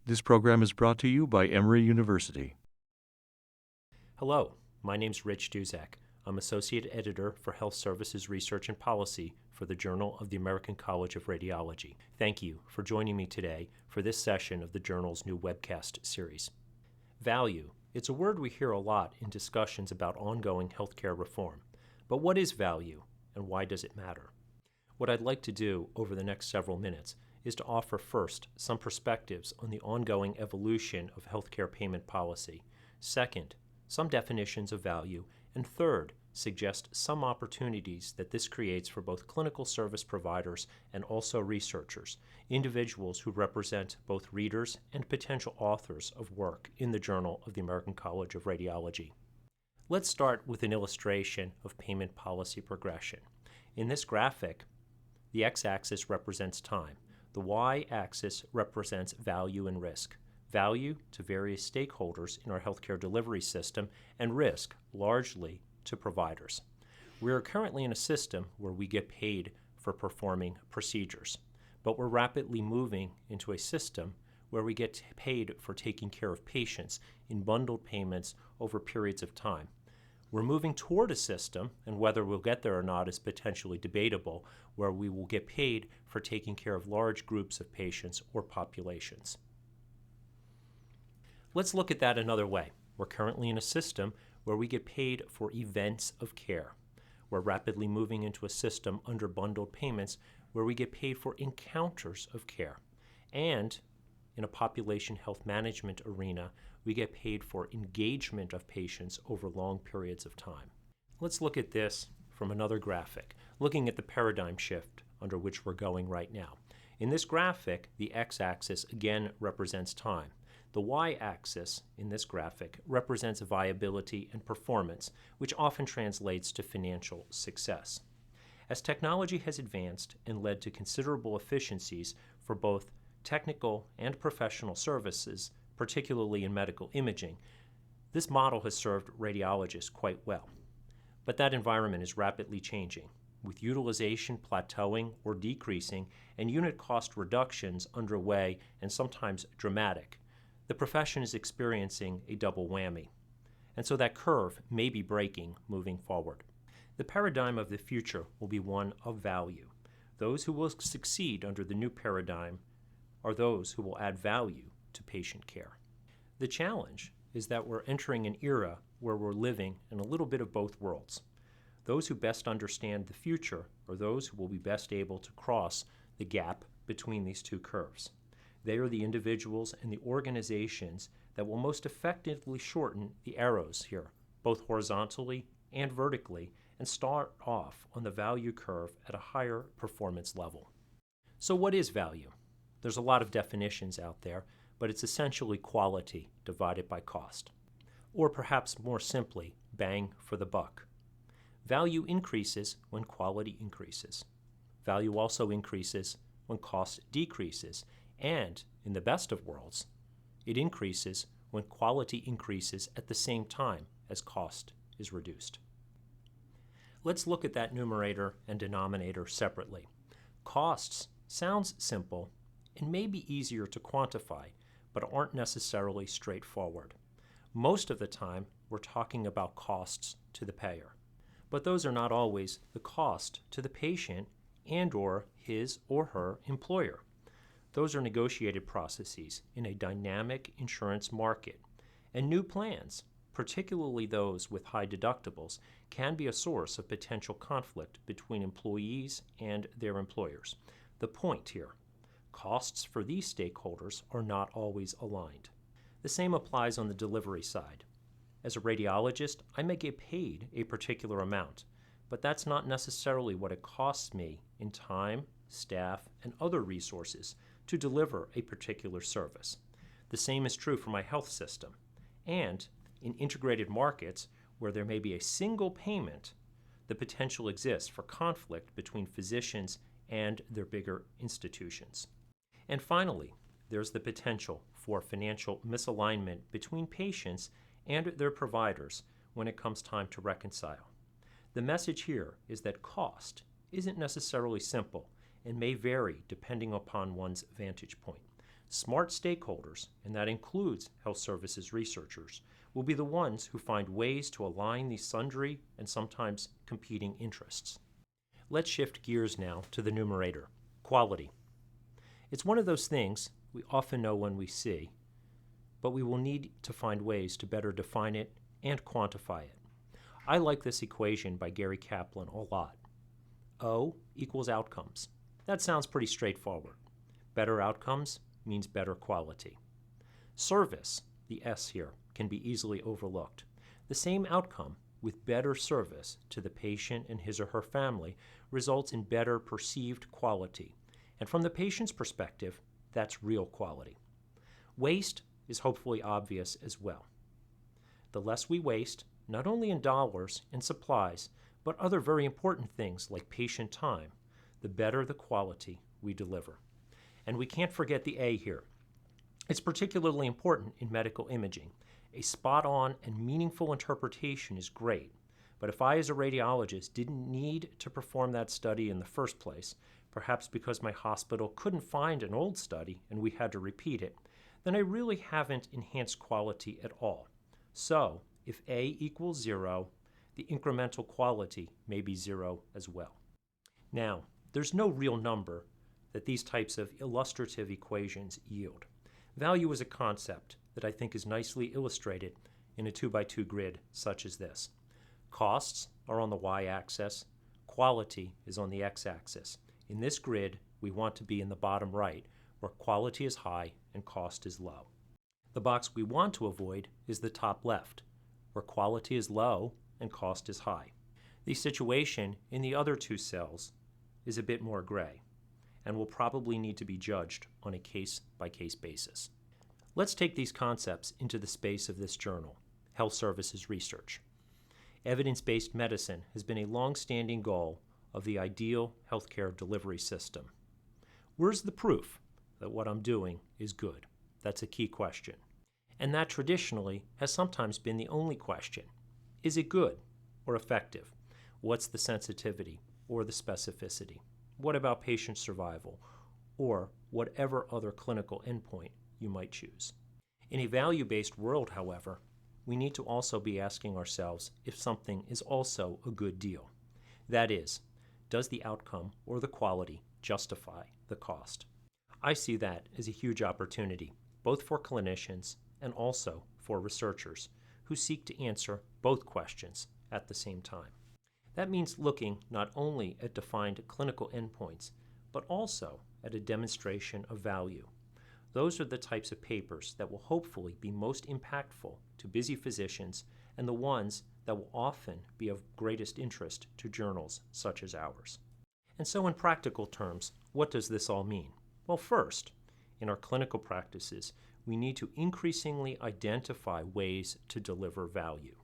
This program is brought to you by Emory University. Hello, my name's Rich Duszak. I'm Associate Editor for Health Services Research and Policy for the Journal of the American College of Radiology. Thank you for joining me today for this session of the journal's new webcast series. Value. It's a word we hear a lot in discussions about ongoing healthcare reform. But what is value, and why does it matter? What I'd like to do over the next several minutes is to offer first some perspectives on the ongoing evolution of healthcare payment policy. Second, some definitions of value, and third, suggest some opportunities that this creates for both clinical service providers and also researchers, individuals who represent both readers and potential authors of work in the Journal of the American College of Radiology. Let's start with an illustration of payment policy progression. In this graphic, the x-axis represents time. The y-axis represents value and risk. Value to various stakeholders in our healthcare delivery system, and risk largely to providers. We are currently in a system where we get paid for performing procedures, but we're rapidly moving into a system where we get paid for taking care of patients in bundled payments over periods of time. We're moving toward a system, and whether we'll get there or not is potentially debatable, where we will get paid for taking care of large groups of patients or populations. Let's look at that another way. We're currently in a system where we get paid for events of care. We're rapidly moving into a system under bundled payments where we get paid for encounters of care. And in a population health management arena, we get paid for engagement of patients over long periods of time. Let's look at this from another graphic, looking at the paradigm shift under which we're going right now. In this graphic, the x-axis again represents time. The y-axis in this graphic represents viability and performance, which often translates to financial success. As technology has advanced and led to considerable efficiencies for both technical and professional services, particularly in medical imaging, this model has served radiologists quite well. But that environment is rapidly changing, with utilization plateauing or decreasing and unit cost reductions underway and sometimes dramatic. The profession is experiencing a double whammy, and so that curve may be breaking moving forward. The paradigm of the future will be one of value. Those who will succeed under the new paradigm are those who will add value to patient care. The challenge is that we're entering an era where we're living in a little bit of both worlds. Those who best understand the future are those who will be best able to cross the gap between these two curves. They are the individuals and the organizations that will most effectively shorten the arrows here, both horizontally and vertically, and start off on the value curve at a higher performance level. So what is value? There's a lot of definitions out there, but it's essentially quality divided by cost. Or perhaps more simply, bang for the buck. Value increases when quality increases. Value also increases when cost decreases. And, in the best of worlds, it increases when quality increases at the same time as cost is reduced. Let's look at that numerator and denominator separately. Costs sounds simple and may be easier to quantify, but aren't necessarily straightforward. Most of the time, we're talking about costs to the payer. But those are not always the cost to the patient and/or his or her employer. Those are negotiated processes in a dynamic insurance market, and new plans, particularly those with high deductibles, can be a source of potential conflict between employees and their employers. The point here, costs for these stakeholders are not always aligned. The same applies on the delivery side. As a radiologist, I may get paid a particular amount, but that's not necessarily what it costs me in time, staff, and other resources to deliver a particular service. The same is true for my health system. And in integrated markets where there may be a single payment, the potential exists for conflict between physicians and their bigger institutions. And finally, there's the potential for financial misalignment between patients and their providers when it comes time to reconcile. The message here is that cost isn't necessarily simple and may vary depending upon one's vantage point. Smart stakeholders, and that includes health services researchers, will be the ones who find ways to align these sundry and sometimes competing interests. Let's shift gears now to the numerator, quality. It's one of those things we often know when we see, but we will need to find ways to better define it and quantify it. I like this equation by Gary Kaplan a lot. O equals outcomes. That sounds pretty straightforward. Better outcomes means better quality. Service, the S here, can be easily overlooked. The same outcome with better service to the patient and his or her family results in better perceived quality. And from the patient's perspective, that's real quality. Waste is hopefully obvious as well. The less we waste, not only in dollars and supplies, but other very important things like patient time, the better the quality we deliver. And we can't forget the A here. It's particularly important in medical imaging. A spot-on and meaningful interpretation is great, but if I as a radiologist didn't need to perform that study in the first place, perhaps because my hospital couldn't find an old study and we had to repeat it, then I really haven't enhanced quality at all. So, if A equals 0, the incremental quality may be 0 as well. Now, there's no real number that these types of illustrative equations yield. Value is a concept that I think is nicely illustrated in a 2x2 grid such as this. Costs are on the y-axis, quality is on the x-axis. In this grid, we want to be in the bottom right, where quality is high and cost is low. The box we want to avoid is the top left, where quality is low and cost is high. The situation in the other two cells is a bit more gray, and will probably need to be judged on a case-by-case basis. Let's take these concepts into the space of this journal, Health Services Research. Evidence-based medicine has been a long-standing goal of the ideal healthcare delivery system. Where's the proof that what I'm doing is good? That's a key question. And that traditionally has sometimes been the only question. Is it good or effective? What's the sensitivity or the specificity? What about patient survival or whatever other clinical endpoint you might choose? In a value-based world, however, we need to also be asking ourselves if something is also a good deal. That is, does the outcome or the quality justify the cost? I see that as a huge opportunity, both for clinicians and also for researchers who seek to answer both questions at the same time. That means looking not only at defined clinical endpoints, but also at a demonstration of value. Those are the types of papers that will hopefully be most impactful to busy physicians and the ones that will often be of greatest interest to journals such as ours. And so in practical terms, what does this all mean? Well, first, in our clinical practices, we need to increasingly identify ways to deliver value.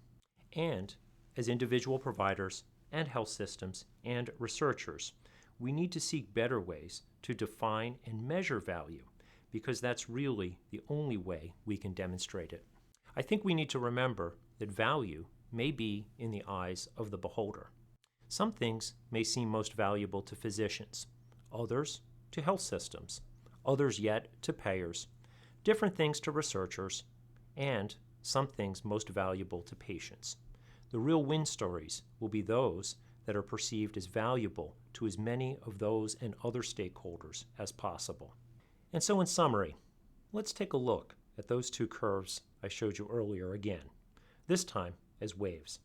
And as individual providers and health systems and researchers, we need to seek better ways to define and measure value, because that's really the only way we can demonstrate it. I think we need to remember that value may be in the eyes of the beholder. Some things may seem most valuable to physicians, others to health systems, others yet to payers, different things to researchers, and some things most valuable to patients. The real win stories will be those that are perceived as valuable to as many of those and other stakeholders as possible. And so in summary, let's take a look at those two curves I showed you earlier again, this time as waves.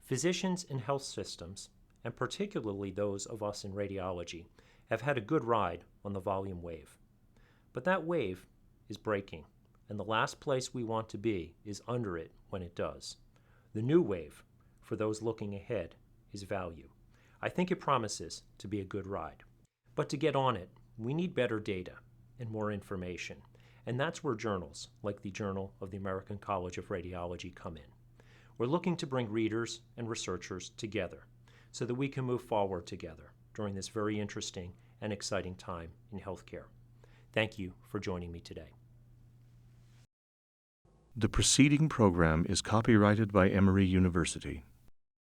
Physicians and health systems, and particularly those of us in radiology, have had a good ride on the volume wave. But that wave is breaking, and the last place we want to be is under it when it does. The new wave, for those looking ahead, is value. I think it promises to be a good ride. But to get on it, we need better data and more information, and that's where journals like the Journal of the American College of Radiology come in. We're looking to bring readers and researchers together so that we can move forward together during this very interesting and exciting time in healthcare. Thank you for joining me today. The preceding program is copyrighted by Emory University.